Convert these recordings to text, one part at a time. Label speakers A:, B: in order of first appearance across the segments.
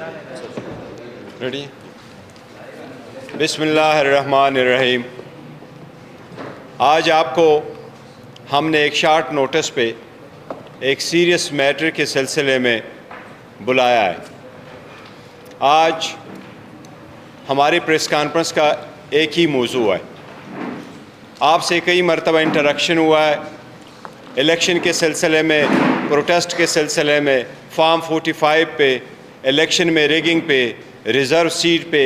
A: Ready? بسم اللہ الرحمن الرحیم۔ آج آپ کو ہم نے ایک شارٹ نوٹس پہ ایک سیریس میٹر کے سلسلے میں بلایا ہے۔ آج ہماری پریس کانفرنس کا ایک ہی موضوع ہے۔ آپ سے کئی مرتبہ انٹریکشن ہوا ہے الیکشن کے سلسلے میں، پروٹیسٹ کے سلسلے میں، فارم 45 پہ، الیکشن میں ریگنگ پہ، ریزرو سیٹ پہ،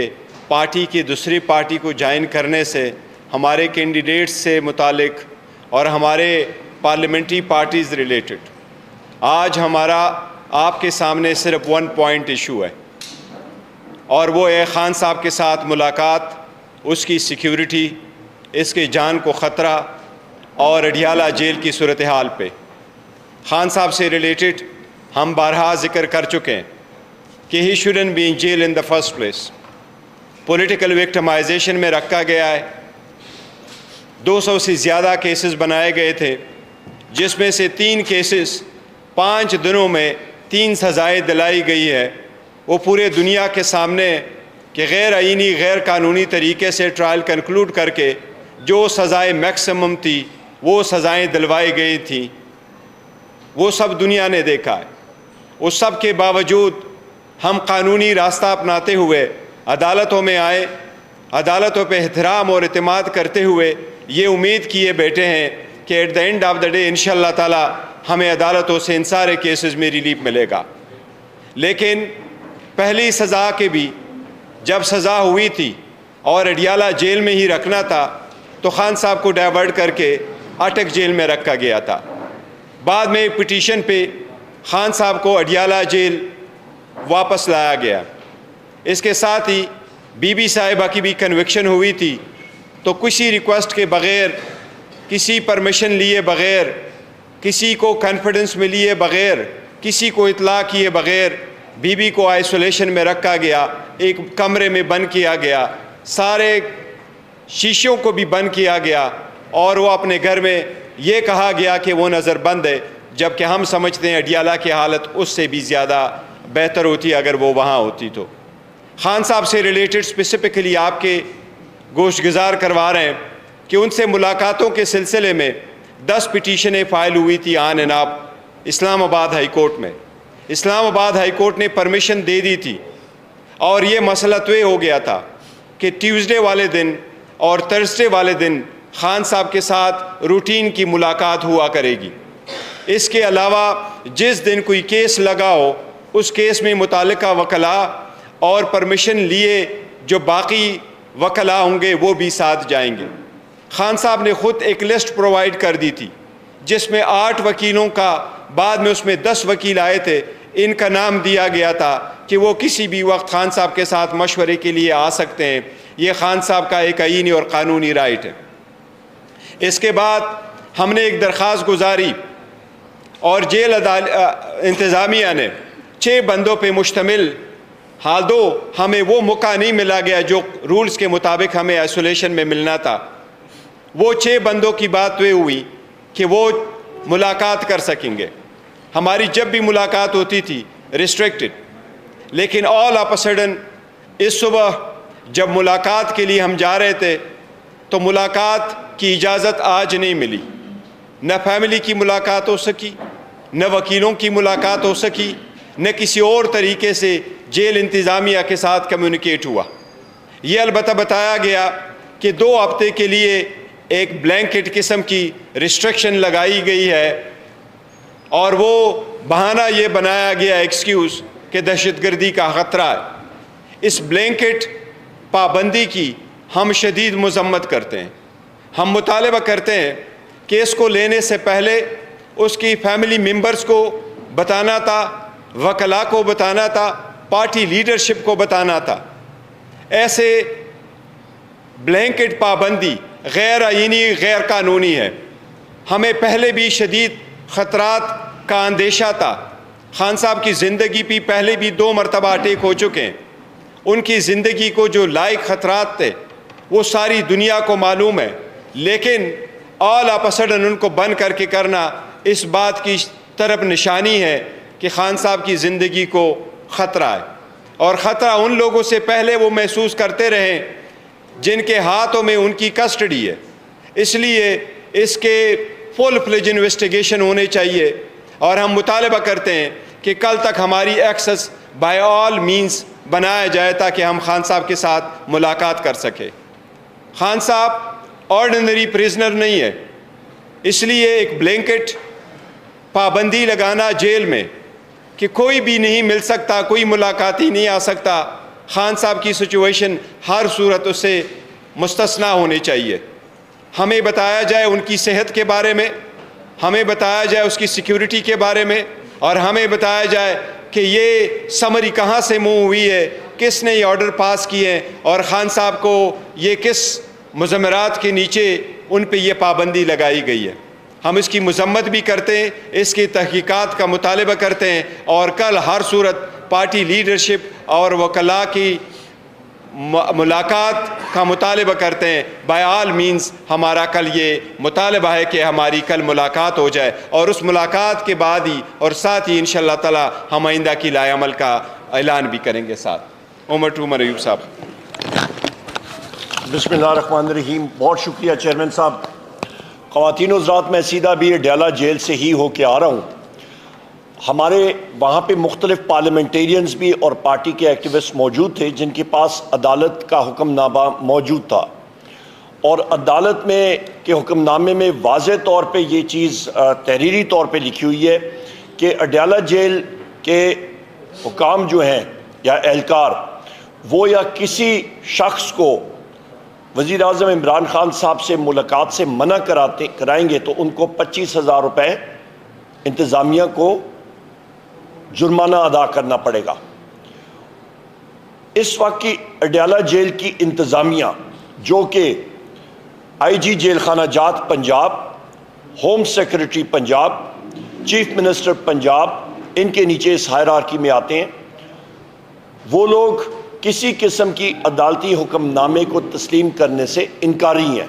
A: پارٹی کی دوسری پارٹی کو جوائن کرنے سے، ہمارے کینڈیڈیٹس سے متعلق اور ہمارے پارلیمنٹری پارٹیز ریلیٹڈ۔ آج ہمارا آپ کے سامنے صرف 1 پوائنٹ ایشو ہے، اور وہ ہے خان صاحب کے ساتھ ملاقات، اس کی سیکیورٹی، اس کے جان کو خطرہ، اور اڈیالہ جیل کی صورتحال پہ۔ خان صاحب سے ریلیٹڈ ہم بارہا ذکر کر چکے ہیں کہ ہی student be in jail in the first place. Political victimisation میں رکھا گیا ہے۔ 200 سے زیادہ کیسز بنائے گئے تھے، جس میں سے 3 کیسز 5 دنوں میں 3 سزائیں دلائی گئی ہے۔ وہ پورے دنیا کے سامنے کہ غیر آئینی، غیر قانونی طریقے سے ٹرائل کنکلوڈ کر کے جو سزائیں میکسیمم تھی وہ سزائیں دلوائی گئی تھیں، وہ سب دنیا نے دیکھا ہے۔ اس سب کے باوجود ہم قانونی راستہ اپناتے ہوئے عدالتوں میں آئے، عدالتوں پہ احترام اور اعتماد کرتے ہوئے یہ امید کیے بیٹھے ہیں کہ at the end of the day انشاءاللہ تعالی ہمیں عدالتوں سے ان سارے کیسز میں ریلیف ملے گا۔ لیکن پہلی سزا کے بھی جب سزا ہوئی تھی اور اڈیالہ جیل میں ہی رکھنا تھا تو خان صاحب کو ڈائیورٹ کر کے اٹک جیل میں رکھا گیا تھا۔ بعد میں پٹیشن پہ خان صاحب کو اڈیالہ جیل واپس لایا گیا۔ اس کے ساتھ ہی بی بی صاحبہ کی بھی کنوکشن ہوئی تھی، تو کسی ریکویسٹ کے بغیر، کسی پرمیشن لیے بغیر، کسی کو کانفیڈنس میں لیے بغیر، کسی کو اطلاع کیے بغیر بی بی کو آئسولیشن میں رکھا گیا، ایک کمرے میں بند کیا گیا، سارے شیشوں کو بھی بند کیا گیا، اور وہ اپنے گھر میں یہ کہا گیا کہ وہ نظر بند ہے، جبکہ ہم سمجھتے ہیں اڈیالہ کی حالت اس سے بھی زیادہ بہتر ہوتی اگر وہ وہاں ہوتی تو۔ خان صاحب سے ریلیٹڈ اسپیسیفکلی آپ کے گوشت گزار کروا رہے ہیں کہ ان سے ملاقاتوں کے سلسلے میں 10 پٹیشنیں فائل ہوئی تھی آن اینڈ آف اسلام آباد ہائی کورٹ میں۔ اسلام آباد ہائی کورٹ نے پرمیشن دے دی تھی، اور یہ مسئلہ طے ہو گیا تھا کہ ٹیوزڈے والے دن اور تھرسڈے والے دن خان صاحب کے ساتھ روٹین کی ملاقات ہوا کرے گی۔ اس کے علاوہ جس دن کوئی کیس لگا ہو اس کیس میں متعلقہ وکلاء اور پرمیشن لیے جو باقی وکلاء ہوں گے وہ بھی ساتھ جائیں گے۔ خان صاحب نے خود ایک لسٹ پرووائڈ کر دی تھی جس میں 8 وکیلوں کا، بعد میں اس میں 10 وکیل آئے تھے، ان کا نام دیا گیا تھا کہ وہ کسی بھی وقت خان صاحب کے ساتھ مشورے کے لیے آ سکتے ہیں۔ یہ خان صاحب کا ایک آئینی اور قانونی رائٹ ہے۔ اس کے بعد ہم نے ایک درخواست گزاری، اور جیل انتظامیہ نے 6 بندوں پہ مشتمل، حال دو ہمیں وہ موقع نہیں ملا گیا جو رولز کے مطابق ہمیں آئسولیشن میں ملنا تھا، وہ 6 بندوں کی بات یہ ہوئی کہ وہ ملاقات کر سکیں گے۔ ہماری جب بھی ملاقات ہوتی تھی ریسٹرکٹڈ، لیکن آل آف اے سڈن اس صبح جب ملاقات کے لیے ہم جا رہے تھے تو ملاقات کی اجازت آج نہیں ملی۔ نہ فیملی کی ملاقات ہو سکی، نہ وکیلوں کی ملاقات ہو سکی، نہ کسی اور طریقے سے جیل انتظامیہ کے ساتھ کمیونیکیٹ ہوا۔ یہ البتہ بتایا گیا کہ 2 ہفتے کے لیے ایک بلینکٹ قسم کی ریسٹرکشن لگائی گئی ہے، اور وہ بہانہ یہ بنایا گیا ایکسکیوز کہ دہشت گردی کا خطرہ ہے۔ اس بلینکٹ پابندی کی ہم شدید مذمت کرتے ہیں۔ ہم مطالبہ کرتے ہیں کہ اس کو لینے سے پہلے اس کی فیملی ممبرز کو بتانا تھا، وکلاء کو بتانا تھا، پارٹی لیڈرشپ کو بتانا تھا۔ ایسے بلینکٹ پابندی غیر آئینی، غیر قانونی ہے۔ ہمیں پہلے بھی شدید خطرات کا اندیشہ تھا۔ خان صاحب کی زندگی پہ پہلے بھی 2 مرتبہ اٹیک ہو چکے ہیں۔ ان کی زندگی کو جو لائق خطرات تھے وہ ساری دنیا کو معلوم ہے، لیکن آل آف اے سڈن ان کو بند کر کے کرنا اس بات کی طرف نشانی ہے کہ خان صاحب کی زندگی کو خطرہ ہے۔ اور خطرہ ان لوگوں سے پہلے وہ محسوس کرتے رہیں جن کے ہاتھوں میں ان کی کسٹڈی ہے۔ اس لیے اس کے فل فلیج انویسٹیگیشن ہونے چاہیے، اور ہم مطالبہ کرتے ہیں کہ کل تک ہماری ایکسس بائی آل مینز بنایا جائے تاکہ ہم خان صاحب کے ساتھ ملاقات کر سکیں۔ خان صاحب آرڈنری پریزنر نہیں ہے، اس لیے ایک بلینکٹ پابندی لگانا جیل میں کہ کوئی بھی نہیں مل سکتا، کوئی ملاقاتی نہیں آ سکتا، خان صاحب کی سچویشن ہر صورت اس سے مستثنیٰ ہونی چاہیے۔ ہمیں بتایا جائے ان کی صحت کے بارے میں، ہمیں بتایا جائے اس کی سیکیورٹی کے بارے میں، اور ہمیں بتایا جائے کہ یہ سمری کہاں سے موو ہوئی ہے، کس نے یہ آرڈر پاس کیے ہیں، اور خان صاحب کو یہ کس مضمرات کے نیچے ان پہ یہ پابندی لگائی گئی ہے۔ ہم اس کی مذمت بھی کرتے ہیں، اس کی تحقیقات کا مطالبہ کرتے ہیں، اور کل ہر صورت پارٹی لیڈرشپ اور وکلاء کی ملاقات کا مطالبہ کرتے ہیں۔ بائی آل مینز ہمارا کل یہ مطالبہ ہے کہ ہماری کل ملاقات ہو جائے، اور اس ملاقات کے بعد ہی اور ساتھ ہی انشاءاللہ تعالی ہم آئندہ کی لائے عمل کا اعلان بھی کریں گے ساتھ۔ عمر ایوب صاحب۔
B: بسم اللہ الرحمن الرحیم۔ بہت شکریہ چیئرمین صاحب۔ خواتین و حضرات، میں سیدھا بھی اڈیالہ جیل سے ہی ہو کے آ رہا ہوں۔ ہمارے وہاں پہ مختلف پارلیمنٹیرینز بھی اور پارٹی کے ایکٹیوسٹ موجود تھے جن کے پاس عدالت کا حکم نامہ موجود تھا، اور عدالت میں کے حکم نامے میں واضح طور پہ یہ چیز تحریری طور پہ لکھی ہوئی ہے کہ اڈیالہ جیل کے حکام جو ہیں یا اہلکار، وہ یا کسی شخص کو وزیر اعظم عمران خان صاحب سے ملاقات سے منع کرائیں گے تو ان کو 25,000 روپے انتظامیہ کو جرمانہ ادا کرنا پڑے گا۔ اس وقت کی اڈیالہ جیل کی انتظامیہ، جو کہ آئی جی جیل خانہ جات Punjab, home secretary Punjab, chief minister Punjab, ان کے نیچے اس ہائرارکی میں آتے ہیں، وہ لوگ کسی قسم کی عدالتی حکم نامے کو تسلیم کرنے سے انکاری ہیں۔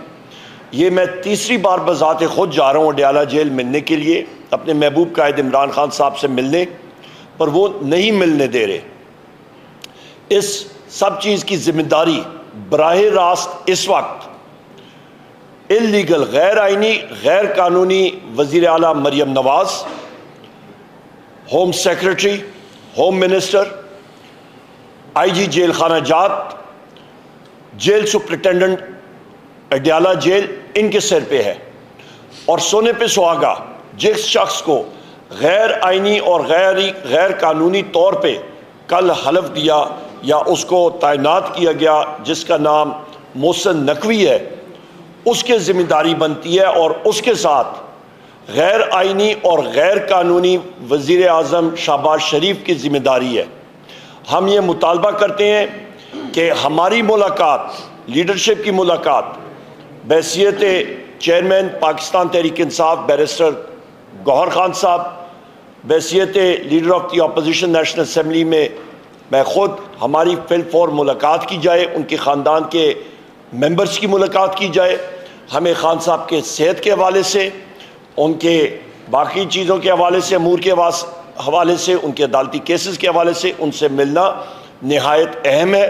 B: یہ میں تیسری بار بذات خود جا رہا ہوں اڈیالہ جیل ملنے کے لیے، اپنے محبوب قائد عمران خان صاحب سے ملنے، پر وہ نہیں ملنے دے رہے۔ اس سب چیز کی ذمہ داری براہ راست اس وقت اللیگل، غیر آئینی، غیر قانونی وزیر اعلیٰ Maryam Nawaz, home secretary, home minister, آئی جی جیل خانہ جات، جیل سپرنٹینڈنٹ اڈیالہ جیل، ان کے سر پہ ہے۔ اور سونے پہ سہاگا جس شخص کو غیر آئینی اور غیر قانونی طور پہ کل حلف دیا یا اس کو تعینات کیا گیا، جس کا نام محسن نقوی ہے، اس کے ذمہ داری بنتی ہے، اور اس کے ساتھ غیر آئینی اور غیر قانونی وزیر اعظم شہباز شریف کی ذمہ داری ہے۔ ہم یہ مطالبہ کرتے ہیں کہ ہماری ملاقات، لیڈرشپ کی ملاقات، بحیثیت چیئرمین پاکستان تحریک انصاف بیرسٹر گوہر خان صاحب، بحیثیت leader of the opposition national assembly میں خود، ہماری فی الفور ملاقات کی جائے، ان کے خاندان کے ممبرز کی ملاقات کی جائے۔ ہمیں خان صاحب کے صحت کے حوالے سے، ان کے باقی چیزوں کے حوالے سے، امور کے حوالے سے، ان کے عدالتی کیسز کے حوالے سے ان سے ملنا نہایت اہم ہے۔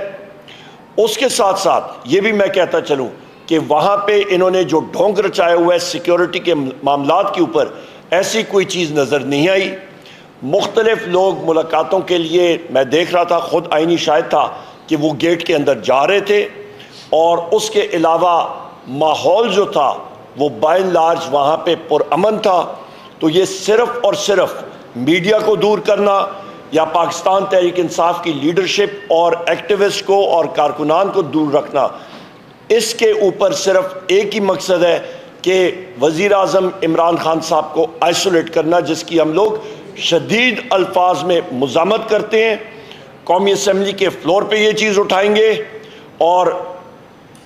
B: اس کے ساتھ ساتھ یہ بھی میں کہتا چلوں کہ وہاں پہ انہوں نے جو ڈھونگ رچایا ہوا ہے سیکیورٹی کے معاملات کے اوپر، ایسی کوئی چیز نظر نہیں آئی۔ مختلف لوگ ملاقاتوں کے لیے، میں دیکھ رہا تھا، خود آئینی شاہد تھا کہ وہ گیٹ کے اندر جا رہے تھے، اور اس کے علاوہ ماحول جو تھا وہ بائی اینڈ لارج وہاں پہ پرامن تھا۔ تو یہ صرف اور صرف میڈیا کو دور کرنا یا پاکستان تحریک انصاف کی لیڈرشپ اور ایکٹیوسٹ کو اور کارکنان کو دور رکھنا، اس کے اوپر صرف ایک ہی مقصد ہے کہ وزیر اعظم عمران خان صاحب کو آئسولیٹ کرنا، جس کی ہم لوگ شدید الفاظ میں مذمت کرتے ہیں۔ قومی اسمبلی کے فلور پہ یہ چیز اٹھائیں گے، اور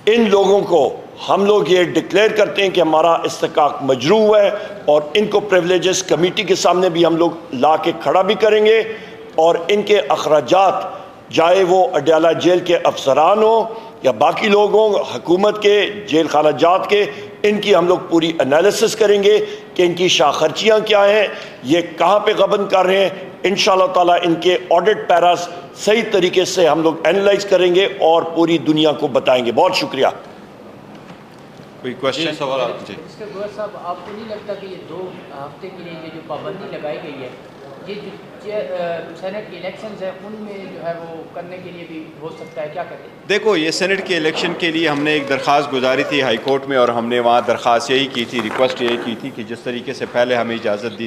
B: ان لوگوں کو ہم لوگ یہ ڈکلیئر کرتے ہیں کہ ہمارا استحقاق مجروح ہے، اور ان کو پریولیجز کمیٹی کے سامنے بھی ہم لوگ لا کے کھڑا بھی کریں گے، اور ان کے اخراجات، چاہے وہ اڈیالہ جیل کے افسران ہوں یا باقی لوگ ہوں، حکومت کے، جیل خانہ جات کے، ان کی ہم لوگ پوری انالیسس کریں گے کہ کہ ان کی شاہ خرچیاں کیا ہیں، یہ کہاں پہ غبن کر رہے ہیں. انشاءاللہ تعالیٰ ان کے آڈٹ پیراز صحیح طریقے سے ہم لوگ اینالائز کریں گے اور پوری دنیا کو بتائیں گے. بہت شکریہ.
A: کوئی کوشچن سوالات؟ جی
C: مسٹر گوہر صاحب، آپ کو نہیں لگتا کہ یہ 2 ہفتے کے لیے یہ جو پابندی لگائی گئی ہے، یہ جو سینٹ کے الیکشنز ہیں ان میں جو ہے وہ کرنے کے لیے بھی ہو سکتا ہے؟ کیا کریں؟
A: دیکھو، یہ سینٹ کے الیکشن کے لیے ہم نے ایک درخواست گزاری تھی ہائی کورٹ میں، اور ہم نے وہاں درخواست یہی کی تھی، ریکویسٹ یہی کی تھی کہ جس طریقے سے پہلے ہمیں اجازت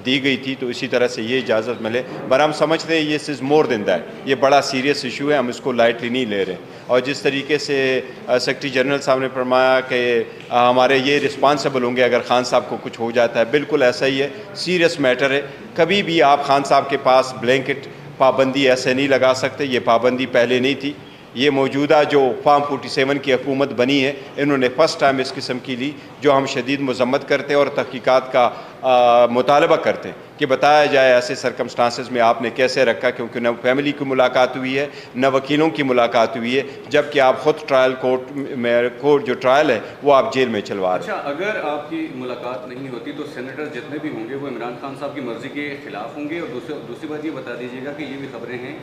A: دی گئی تھی تو اسی طرح سے یہ اجازت ملے. پر ہم سمجھتے ہیں یہ از مور دین دیٹ، یہ بڑا سیریس ایشو ہے، ہم اس کو لائٹلی نہیں لے رہے. اور جس طریقے سے سیکرٹری جنرل صاحب نے فرمایا کہ ہمارے یہ رسپانسبل ہوں گے اگر خان صاحب کو کچھ ہو جاتا ہے، بالکل ایسا ہی ہے، سیریس میٹر ہے. کبھی بھی آپ خان صاحب کے پاس بلینکٹ پابندی ایسے نہیں لگا سکتے. یہ پابندی پہلے نہیں تھی. یہ موجودہ جو فارم 47 کی حکومت بنی ہے، انہوں نے فرسٹ ٹائم اس قسم کی لی، جو ہم شدید مذمت کرتے ہیں اور تحقیقات کا مطالبہ کرتے ہیں کہ بتایا جائے ایسے سرکمسٹانسز میں آپ نے کیسے رکھا، کیونکہ نہ فیملی کی ملاقات ہوئی ہے نہ وکیلوں کی ملاقات ہوئی ہے، جبکہ آپ خود ٹرائل کورٹ جو ٹرائل ہے وہ آپ جیل میں چلوا رہے ہیں.
D: اچھا، اگر آپ کی ملاقات نہیں ہوتی تو سینیٹر جتنے بھی ہوں گے وہ عمران خان صاحب کی مرضی کے خلاف ہوں گے؟ اور دوسری بات یہ بتا دیجیے گا کہ یہ بھی خبریں ہیں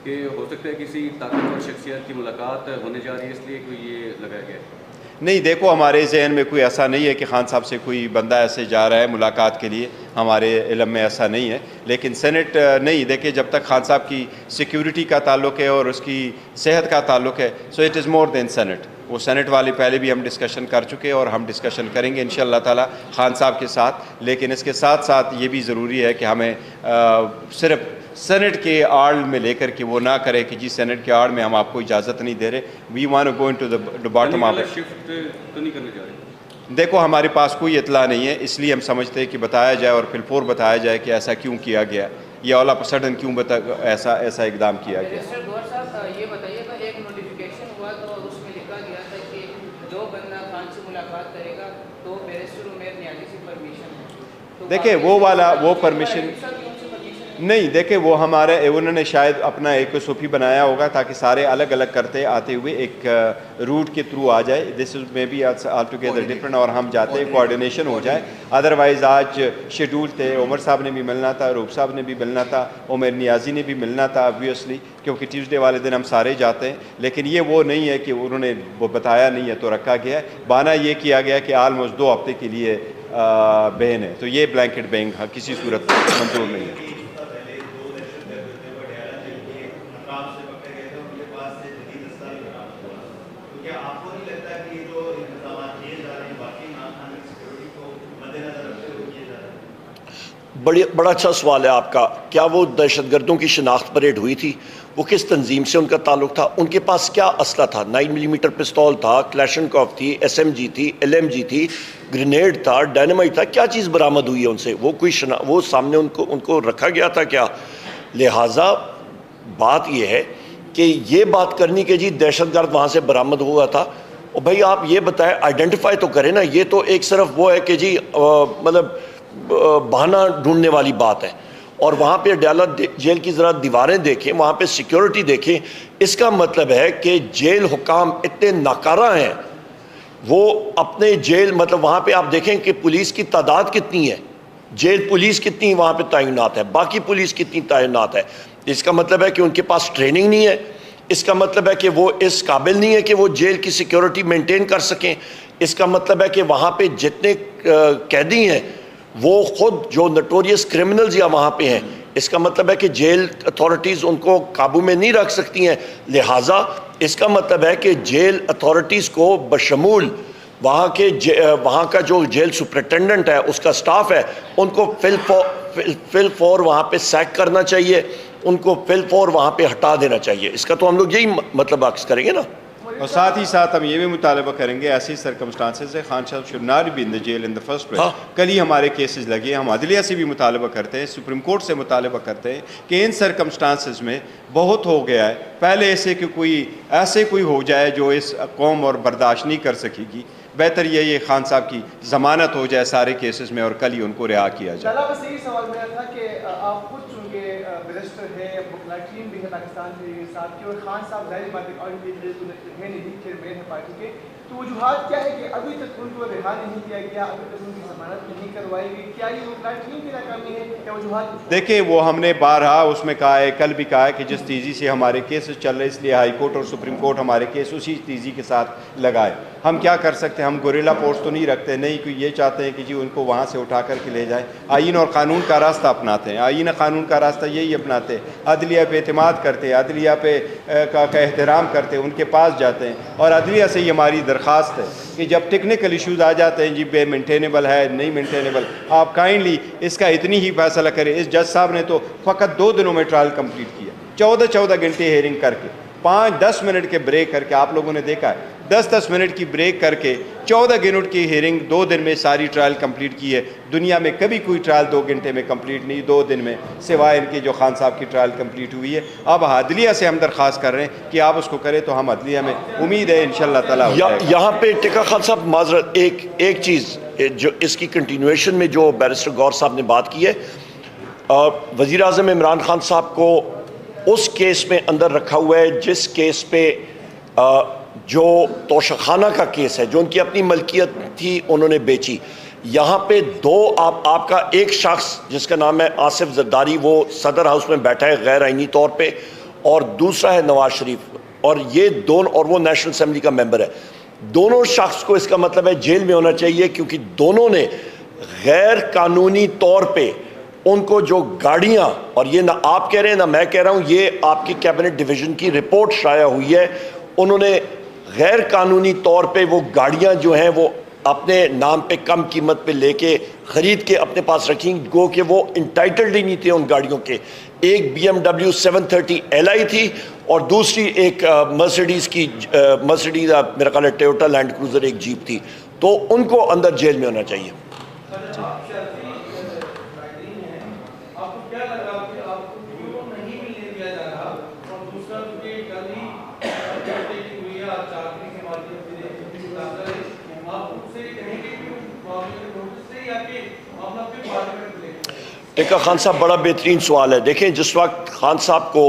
D: کہ ہو سکتا ہے کسی طاقتور شخصیت کی ملاقات ہونے جا رہی ہے، اس لیے کوئی یہ لگایا گیا ہے؟
A: نہیں، دیکھو ہمارے ذہن میں کوئی ایسا نہیں ہے کہ خان صاحب سے کوئی بندہ ایسے جا رہا ہے ملاقات کے لیے، ہمارے علم میں ایسا نہیں ہے. لیکن سینٹ نہیں، دیکھیں جب تک خان صاحب کی سیکیورٹی کا تعلق ہے اور اس کی صحت کا تعلق ہے، so it is more than Senate. وہ سینٹ والے پہلے بھی ہم ڈسکشن کر چکے اور ہم ڈسکشن کریں گے انشاءاللہ تعالی خان صاحب کے ساتھ. لیکن اس کے ساتھ ساتھ یہ بھی ضروری ہے کہ ہمیں صرف سینٹ کے آڑ میں لے کر کے وہ نہ کرے کہ جی سینٹ کے آڑ میں ہم آپ کو اجازت نہیں دے رہے. We want to go into the bottom of.
D: Shift تو نہیں کرنے جا رہے؟
A: دیکھو ہمارے پاس کوئی اطلاع نہیں ہے، اس لیے ہم سمجھتے ہیں کہ بتایا جائے اور پھر فور بتایا جائے کہ ایسا کیوں کیا گیا، یا آل آف سڈن کیوں ایسا اقدام کیا گیا.
C: مسٹر گوہر صاحب، یہ بتائیے گا، ایک نوٹیفیکیشن ہوا تو اس میں لکھا گیا تھا کہ جو بندہ خان سے ملاقات کرے گا تو بیرسٹر عمیر نیازی سے پرمیشن ہے.
A: دیکھیں وہ پرمیشن نہیں، دیکھیں وہ ہمارے انہوں نے شاید اپنا ایک SOP بنایا ہوگا تاکہ سارے الگ الگ کرتے آتے ہوئے ایک روٹ کے تھرو آ جائے. This is maybe altogether different, اور ہم چاہتے ہیں کوآرڈینیشن ہو جائے. ادروائز آج شیڈول تھے، عمر صاحب نے بھی ملنا تھا، روپ صاحب نے بھی ملنا تھا، عمر نیازی نے بھی ملنا تھا آبویسلی، کیونکہ ٹیوزڈے والے دن ہم سارے جاتے ہیں. لیکن یہ وہ نہیں ہے کہ انہوں نے وہ بتایا نہیں ہے تو رکھا گیا ہے. بہانہ یہ کیا گیا کہ آلموسٹ 2 ہفتے کے لیے بین ہے، تو یہ بلینکٹ بین کسی صورت منظور نہیں ہے.
B: بڑا اچھا سوال ہے آپ کا. کیا وہ دہشت گردوں کی شناخت پریڈ ہوئی تھی؟ وہ کس تنظیم سے ان کا تعلق تھا؟ ان کے پاس کیا اسلحہ تھا؟ 9 ملی میٹر پستول تھا، کلیشنکوف تھی، SMG تھی، LMG تھی، گرینیڈ تھا، ڈائنامائٹ تھا؟ کیا چیز برآمد ہوئی ہے ان سے؟ وہ کوئی وہ سامنے ان کو رکھا گیا تھا کیا؟ لہٰذا بات یہ ہے کہ یہ بات کرنی کہ جی دہشت گرد وہاں سے برآمد ہوا تھا، اور بھائی آپ یہ بتائیں، آئیڈینٹیفائی تو کریں نا. یہ تو ایک صرف وہ ہے کہ جی مطلب بہانہ ڈھونڈنے والی بات ہے. اور وہاں پہ ڈیالہ جیل کی ذرا دیواریں دیکھیں، وہاں پہ سیکیورٹی دیکھیں. اس کا مطلب ہے کہ جیل حکام اتنے ناکارہ ہیں، وہ اپنے جیل مطلب وہاں پہ آپ دیکھیں کہ پولیس کی تعداد کتنی ہے، جیل پولیس کتنی وہاں پہ تعینات ہے، باقی پولیس کتنی تعینات ہے. اس کا مطلب ہے کہ ان کے پاس ٹریننگ نہیں ہے. اس کا مطلب ہے کہ وہ اس قابل نہیں ہے کہ وہ جیل کی سیکیورٹی مینٹین کر سکیں. اس کا مطلب ہے کہ وہاں پہ جتنے قیدی ہیں وہ خود جو نٹوریس کرمنلز یا وہاں پہ ہیں، اس کا مطلب ہے کہ جیل اتھارٹیز ان کو قابو میں نہیں رکھ سکتی ہیں. لہٰذا اس کا مطلب ہے کہ جیل اتھارٹیز کو بشمول وہاں کا جو جیل سپرنٹینڈنٹ ہے، اس کا سٹاف ہے، ان کو فل فور وہاں پہ سیک کرنا چاہیے، ان کو فل فور وہاں پہ ہٹا دینا چاہیے. اس کا تو ہم لوگ یہی مطلب عکس کریں گے نا.
A: اور ساتھ ہی ساتھ ہم یہ بھی مطالبہ کریں گے ایسی سرکمسٹانسز ہے Khan sahib should not be in the jail in the first place. کل ہی ہمارے کیسز لگے، ہم عدلیہ سے بھی مطالبہ کرتے ہیں، سپریم کورٹ سے مطالبہ کرتے ہیں کہ ان سرکمسٹانسز میں بہت ہو گیا ہے. پہلے ایسے کہ کوئی ہو جائے جو اس قوم اور برداشت نہیں کر سکے گی. بہتر یہ خان صاحب کی ضمانت ہو جائے سارے کیسز میں اور کل ہی ان کو رہا کیا جائے.
E: بس یہی سوال میرا تھا کہ آپ خود چونکہ بیرسٹر ہے، ٹیم بھی ہے پاکستان کے ساتھ کی، اور خان صاحب ظاہر بات ہے ہے نہیں چیئرمین ہے پارٹی کے، تو وجوہات کیا ہے کہ ابھی تک ان کو رہا نہیں کیا گیا, ابھی تک ان کی ضمانت نہیں کروائی گئی؟ کیا یہ پلان ٹیم کی ناکامی ہے یا وجوہات؟
A: دیکھیں وہ ہم نے بارہا اس میں کہا ہے, کل بھی کہا ہے کہ جس تیزی سے ہمارے کیسز چل رہے اس لیے ہائی کورٹ اور سپریم کورٹ ہمارے کیس اسی تیزی کے ساتھ لگائے. ہم کیا کر سکتے ہیں, ہم گوریلا فورس تو نہیں رکھتے, نہیں کہ یہ چاہتے ہیں کہ جی ان کو وہاں سے اٹھا کر کے لے جائیں. آئین اور قانون کا راستہ اپناتے ہیں, آئین قانون کا راستہ یہی اپناتے ہیں, عدلیہ پہ اعتماد کرتے ہیں, عدلیہ پہ کا احترام کرتے ہیں, ان کے پاس جاتے ہیں. اور عدلیہ سے یہ ہماری درخواست ہے کہ جب ٹیکنیکل ایشوز آ جاتے ہیں, جی بے مینٹینیبل ہے نہیں مینٹینیبل, آپ کائنڈلی اس کا اتنی ہی فیصلہ کریں. اس جج صاحب نے تو فقط 2 دنوں میں ٹرائل کمپلیٹ کیا, 14 گھنٹے ہیئرنگ کر کے, 5-10 منٹ کے بریک کر کے, آپ لوگوں نے دیکھا ہے 10 منٹ کی بریک کر کے 14 منٹ کی ہیئرنگ 2 دن میں ساری ٹرائل کمپلیٹ کی ہے. دنیا میں کبھی کوئی ٹرائل 2 گھنٹے میں کمپلیٹ نہیں, 2 دن میں, سوائے ان کی جو خان صاحب کی ٹرائل کمپلیٹ ہوئی ہے. اب عدلیہ سے ہم درخواست کر رہے ہیں کہ آپ اس کو کریں, تو ہم عدلیہ میں امید ہے انشاءاللہ تعالیٰ.
B: یہاں پہ ٹکا خان صاحب معذرت, ایک چیز جو اس کی کنٹینویشن میں جو بیرسٹر غور صاحب نے بات کی ہے, وزیر اعظم عمران خان صاحب کو اس کیس میں اندر رکھا ہوا ہے جس کیس پہ جو توشخانہ کا کیس ہے, جو ان کی اپنی ملکیت تھی انہوں نے بیچی. یہاں پہ 2 آپ کا ایک شخص جس کا نام ہے آصف زرداری, وہ صدر ہاؤس میں بیٹھا ہے غیر آئینی طور پہ, اور دوسرا ہے نواز شریف, اور یہ دونوں, اور وہ نیشنل اسمبلی کا ممبر ہے. دونوں شخص کو اس کا مطلب ہے جیل میں ہونا چاہیے, کیونکہ دونوں نے غیر قانونی طور پہ ان کو جو گاڑیاں, اور یہ نہ آپ کہہ رہے ہیں نہ میں کہہ رہا ہوں, یہ آپ کی کیبنٹ ڈویژن کی رپورٹ شائع ہوئی ہے, انہوں نے غیر قانونی طور پہ وہ گاڑیاں جو ہیں وہ اپنے نام پہ کم قیمت پہ لے کے خرید کے اپنے پاس رکھیں, گو کہ وہ انٹائٹلڈ ہی نہیں تھے ان گاڑیوں کے. ایک BMW 730 LI تھی, اور دوسری ایک مرسیڈیز میرا خیال ہے ٹویوٹا لینڈ کروزر ایک جیپ تھی. تو ان کو اندر جیل میں ہونا چاہیے. ٹکا خان صاحب بڑا بہترین سوال ہے. دیکھیں جس وقت خان صاحب کو,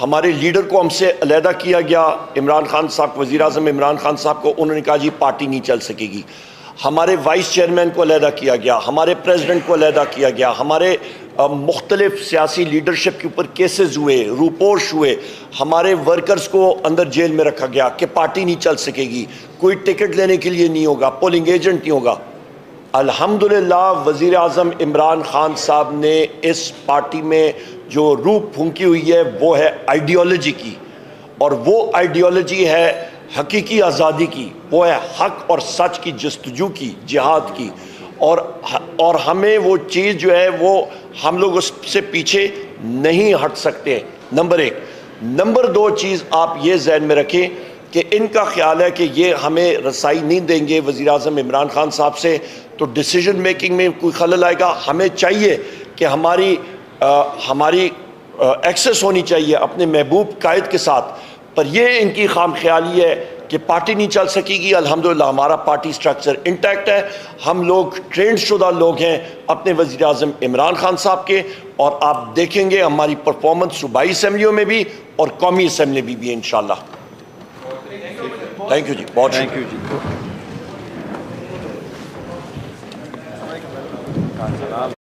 B: ہمارے لیڈر کو ہم سے علیحدہ کیا گیا, عمران خان صاحب, وزیر اعظم عمران خان صاحب کو, انہوں نے کہا جی پارٹی نہیں چل سکے گی. ہمارے وائس چیئرمین کو علیحدہ کیا گیا, ہمارے پریزیڈنٹ کو علیحدہ کیا گیا, ہمارے مختلف سیاسی لیڈرشپ کے اوپر کیسز ہوئے, روپوش ہوئے, ہمارے ورکرز کو اندر جیل میں رکھا گیا کہ پارٹی نہیں چل سکے گی, کوئی ٹکٹ لینے کے لیے نہیں ہوگا, پولنگ ایجنٹ نہیں ہوگا. الحمدللہ وزیر اعظم عمران خان صاحب نے اس پارٹی میں جو روح پھونکی ہوئی ہے وہ ہے آئیڈیالوجی کی, اور وہ آئیڈیالوجی ہے حقیقی آزادی کی, وہ ہے حق اور سچ کی جستجو کی, جہاد کی. اور ہمیں وہ چیز جو ہے وہ ہم لوگ اس سے پیچھے نہیں ہٹ سکتے. نمبر 1. نمبر 2 چیز آپ یہ ذہن میں رکھیں کہ ان کا خیال ہے کہ یہ ہمیں رسائی نہیں دیں گے وزیر اعظم عمران خان صاحب سے تو ڈیسیجن میکنگ میں کوئی خلل آئے گا. ہمیں چاہیے کہ ہماری ایکسس ہونی چاہیے اپنے محبوب قائد کے ساتھ, پر یہ ان کی خام خیالی ہے کہ پارٹی نہیں چل سکے گی. الحمدللہ ہمارا پارٹی سٹرکچر انٹیکٹ ہے, ہم لوگ ٹرینڈ شدہ لوگ ہیں اپنے وزیر اعظم عمران خان صاحب کے, اور آپ دیکھیں گے ہماری پرفارمنس صوبائی اسمبلیوں میں بھی اور قومی اسمبلی میں بھی انشاءاللہ. تھینک یو جی, بہت
A: تھینک یو جی.